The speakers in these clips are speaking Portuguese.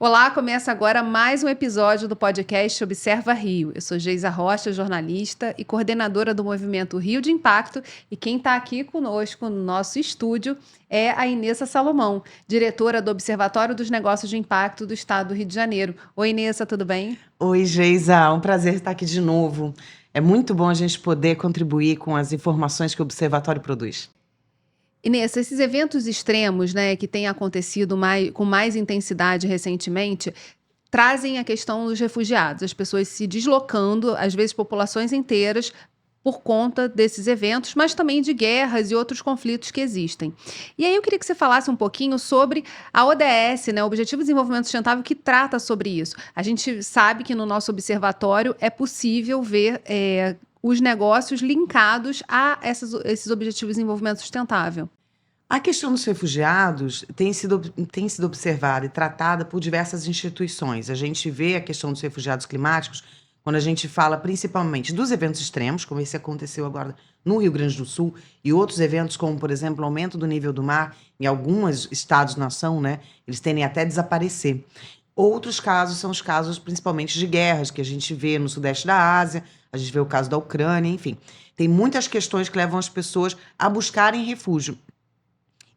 Olá, começa agora mais um episódio do podcast Observa Rio. Eu sou Geisa Rocha, jornalista e coordenadora do movimento Rio de Impacto, e quem está aqui conosco no nosso estúdio é a Inessa Salomão, diretora do Observatório dos Negócios de Impacto do Estado do Rio de Janeiro. Oi, Inessa, tudo bem? Oi, Geisa, um prazer estar aqui de novo. É muito bom a gente poder contribuir com as informações que o Observatório produz. Inessa, esses eventos extremos, né, que têm acontecido com mais intensidade recentemente, trazem a questão dos refugiados, as pessoas se deslocando, às vezes populações inteiras, por conta desses eventos, mas também de guerras e outros conflitos que existem. E aí eu queria que você falasse um pouquinho sobre a ODS, né, o Objetivo de Desenvolvimento Sustentável, que trata sobre isso. A gente sabe que no nosso observatório é possível ver os negócios linkados a esses Objetivos de Desenvolvimento Sustentável. A questão dos refugiados tem sido observada e tratada por diversas instituições. A gente vê a questão dos refugiados climáticos quando a gente fala principalmente dos eventos extremos, como esse aconteceu agora no Rio Grande do Sul, e outros eventos como, por exemplo, o aumento do nível do mar em alguns estados-nação, né? Eles tendem até a desaparecer. Outros casos são os casos principalmente de guerras, que a gente vê no sudeste da Ásia, a gente vê o caso da Ucrânia, enfim. Tem muitas questões que levam as pessoas a buscarem refúgio.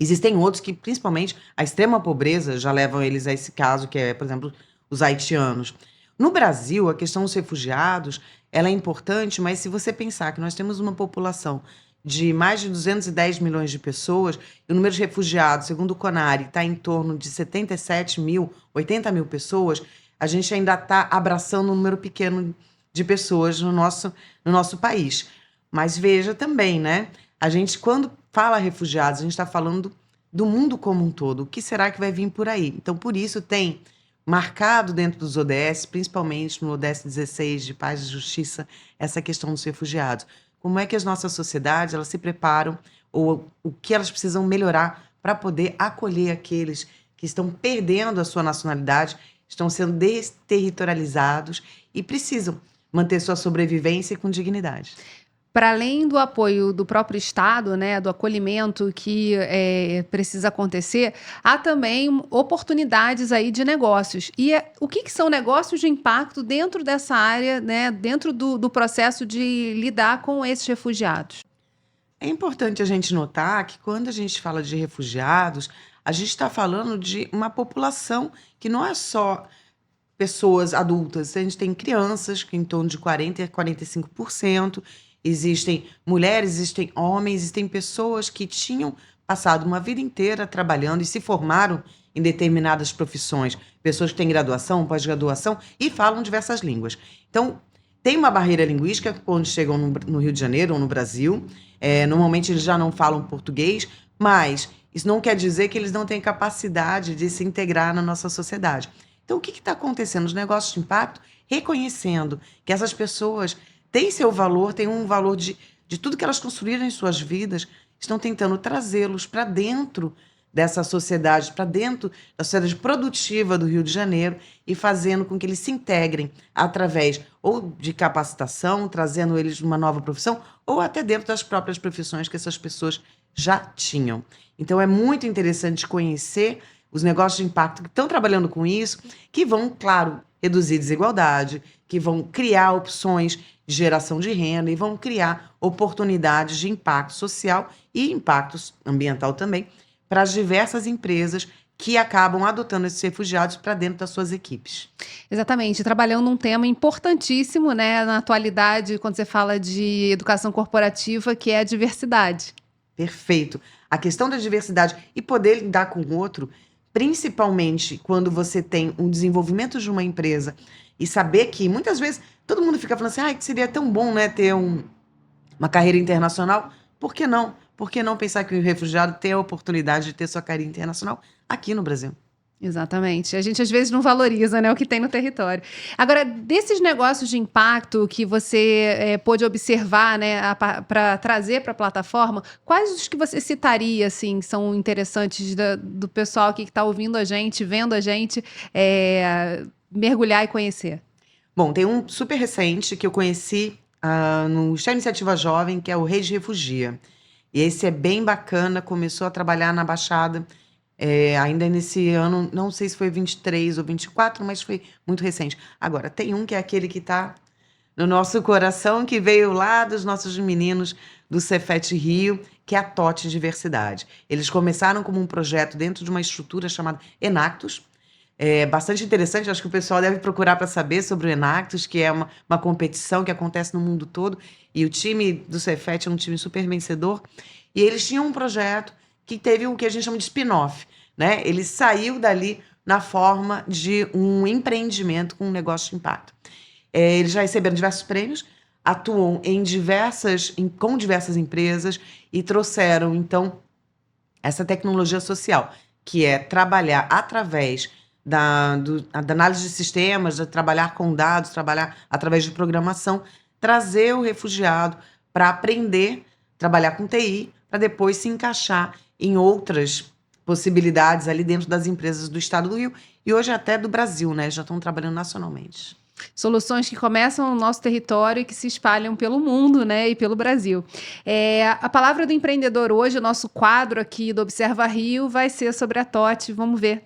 Existem outros que, principalmente, a extrema pobreza já levam eles a esse caso, que é, por exemplo, os haitianos. No Brasil, a questão dos refugiados, ela é importante, mas se você pensar que nós temos uma população de mais de 210 milhões de pessoas, e o número de refugiados, segundo o CONARE, está em torno de 77 mil, 80 mil pessoas, a gente ainda está abraçando um número pequeno de pessoas no nosso país. Mas veja também, né? A gente, quando fala refugiados, a gente está falando do mundo como um todo. O que será que vai vir por aí? Então, por isso, tem marcado dentro dos ODS, principalmente no ODS 16 de Paz e Justiça, essa questão dos refugiados. Como é que as nossas sociedades elas se preparam, ou o que elas precisam melhorar para poder acolher aqueles que estão perdendo a sua nacionalidade, estão sendo desterritorializados e precisam manter sua sobrevivência com dignidade. Para além do apoio do próprio Estado, né, do acolhimento que precisa acontecer, há também oportunidades aí de negócios. E o que são negócios de impacto dentro dessa área, né, dentro do processo de lidar com esses refugiados? É importante a gente notar que quando a gente fala de refugiados, a gente está falando de uma população que não é só pessoas adultas, a gente tem crianças, que em torno de 40% a 45%, existem mulheres, existem homens, existem pessoas que tinham passado uma vida inteira trabalhando e se formaram em determinadas profissões, pessoas que têm graduação, pós-graduação e falam diversas línguas. Então, tem uma barreira linguística quando chegam no Rio de Janeiro ou no Brasil. Normalmente eles já não falam português, mas isso não quer dizer que eles não têm capacidade de se integrar na nossa sociedade. Então, o que está acontecendo? Os negócios de impacto reconhecendo que essas pessoas têm seu valor, têm um valor de tudo que elas construíram em suas vidas, estão tentando trazê-los para dentro dessa sociedade, para dentro da sociedade produtiva do Rio de Janeiro e fazendo com que eles se integrem através ou de capacitação, trazendo eles uma nova profissão, ou até dentro das próprias profissões que essas pessoas já tinham. Então, é muito interessante conhecer os negócios de impacto que estão trabalhando com isso, que vão, claro, reduzir desigualdade, que vão criar opções de geração de renda e vão criar oportunidades de impacto social e impacto ambiental também para as diversas empresas que acabam adotando esses refugiados para dentro das suas equipes. Exatamente, trabalhando um tema importantíssimo, né, na atualidade, quando você fala de educação corporativa, que é a diversidade. Perfeito. A questão da diversidade e poder lidar com o outro, principalmente quando você tem um desenvolvimento de uma empresa e saber que muitas vezes todo mundo fica falando assim, que seria tão bom, né, ter uma carreira internacional. Por que não? Por que não pensar que o refugiado tem a oportunidade de ter sua carreira internacional aqui no Brasil? Exatamente. A gente às vezes não valoriza, né, o que tem no território. Agora, desses negócios de impacto que você pôde observar, né, para trazer para a plataforma, quais os que você citaria, assim, que são interessantes do pessoal aqui que está ouvindo a gente, vendo a gente, mergulhar e conhecer? Bom, tem um super recente que eu conheci no Chá Iniciativa Jovem, que é o Rede Refugia. E esse é bem bacana, começou a trabalhar na Baixada ainda nesse ano, não sei se foi 23 ou 24, mas foi muito recente. Agora, tem um que é aquele que está no nosso coração, que veio lá dos nossos meninos do Cefet Rio, que é a TOT Diversidade. Eles começaram como um projeto dentro de uma estrutura chamada Enactus. É bastante interessante, acho que o pessoal deve procurar para saber sobre o Enactus, que é uma competição que acontece no mundo todo, e o time do Cefet é um time super vencedor, e eles tinham um projeto que teve o que a gente chama de spin-off, né? Ele saiu dali na forma de um empreendimento com um negócio de impacto. Eles já receberam diversos prêmios, atuam com diversas empresas e trouxeram, então, essa tecnologia social, que é trabalhar através da análise de sistemas, de trabalhar com dados, trabalhar através de programação, trazer o refugiado para aprender, trabalhar com TI, para depois se encaixar em outras possibilidades ali dentro das empresas do estado do Rio e hoje até do Brasil, né? Já estão trabalhando nacionalmente. Soluções que começam no nosso território e que se espalham pelo mundo, né, e pelo Brasil. A palavra do empreendedor hoje, o nosso quadro aqui do Observa Rio, vai ser sobre a TOT. Vamos ver.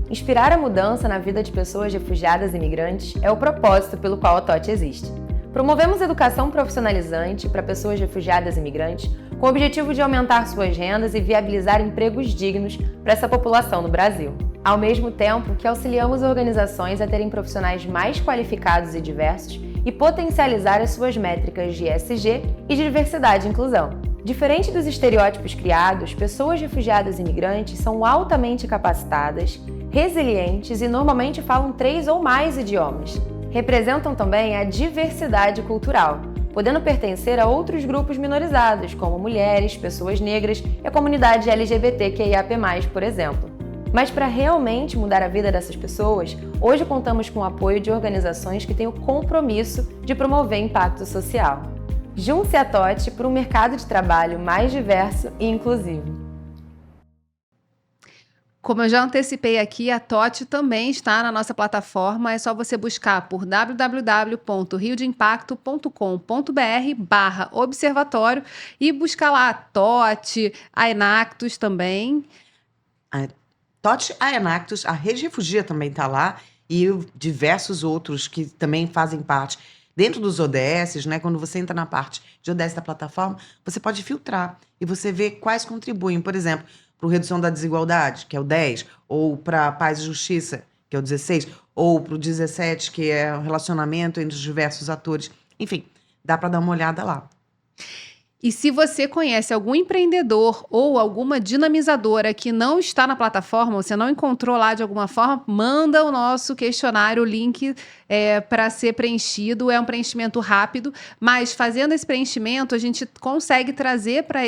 Inspirar a mudança na vida de pessoas refugiadas e imigrantes é o propósito pelo qual a TOT existe. Promovemos educação profissionalizante para pessoas refugiadas e imigrantes com o objetivo de aumentar suas rendas e viabilizar empregos dignos para essa população no Brasil. Ao mesmo tempo que auxiliamos organizações a terem profissionais mais qualificados e diversos e potencializar as suas métricas de ESG e de diversidade e inclusão. Diferente dos estereótipos criados, pessoas refugiadas e imigrantes são altamente capacitadas, resilientes e normalmente falam 3 ou mais idiomas. Representam também a diversidade cultural, podendo pertencer a outros grupos minorizados, como mulheres, pessoas negras e a comunidade LGBTQIAP+, por exemplo. Mas para realmente mudar a vida dessas pessoas, hoje contamos com o apoio de organizações que têm o compromisso de promover impacto social. Junte-se à TOT para um mercado de trabalho mais diverso e inclusivo. Como eu já antecipei aqui, a TOT também está na nossa plataforma. É só você buscar por www.riodeimpacto.com.br/observatório e buscar lá a TOT, a Enactus também. A TOT, a Enactus, a Rede Refugia também está lá e diversos outros que também fazem parte. Dentro dos ODS, né, quando você entra na parte de ODS da plataforma, você pode filtrar e você vê quais contribuem. Por exemplo, para a redução da desigualdade, que é o 10, ou para paz e justiça, que é o 16, ou para o 17, que é o relacionamento entre os diversos atores. Enfim, dá para dar uma olhada lá. E se você conhece algum empreendedor ou alguma dinamizadora que não está na plataforma, você não encontrou lá de alguma forma, manda o nosso questionário, o link para ser preenchido. É um preenchimento rápido, mas fazendo esse preenchimento, a gente consegue trazer para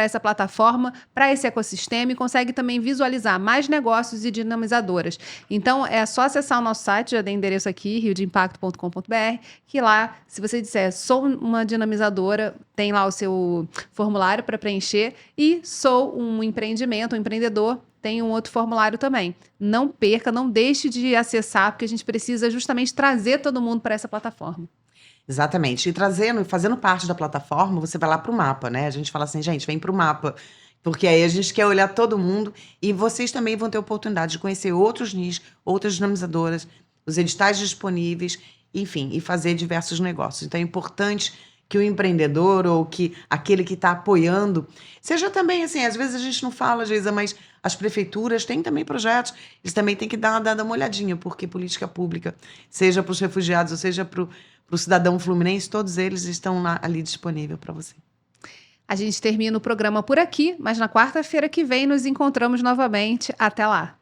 essa plataforma, para esse ecossistema e consegue também visualizar mais negócios e dinamizadoras. Então, é só acessar o nosso site, já dei endereço aqui, riodeimpacto.com.br, que lá, se você disser, sou uma dinamizadora, tem lá o seu formulário para preencher, e sou um empreendimento, um empreendedor, tem um outro formulário também. Não perca, não deixe de acessar, porque a gente precisa justamente trazer todo mundo para essa plataforma. Exatamente. E fazendo parte da plataforma, você vai lá para o mapa, né? A gente fala assim, gente, vem para o mapa, porque aí a gente quer olhar todo mundo e vocês também vão ter oportunidade de conhecer outros nichos, outras dinamizadoras, os editais disponíveis, enfim, e fazer diversos negócios. Então é importante que o empreendedor ou que aquele que está apoiando seja também assim, às vezes a gente não fala, Geisa, mas as prefeituras têm também projetos, eles também têm que dar uma olhadinha, porque política pública, seja para os refugiados ou seja para o cidadão fluminense, todos eles estão ali disponíveis para você. A gente termina o programa por aqui, mas na quarta-feira que vem nos encontramos novamente. Até lá!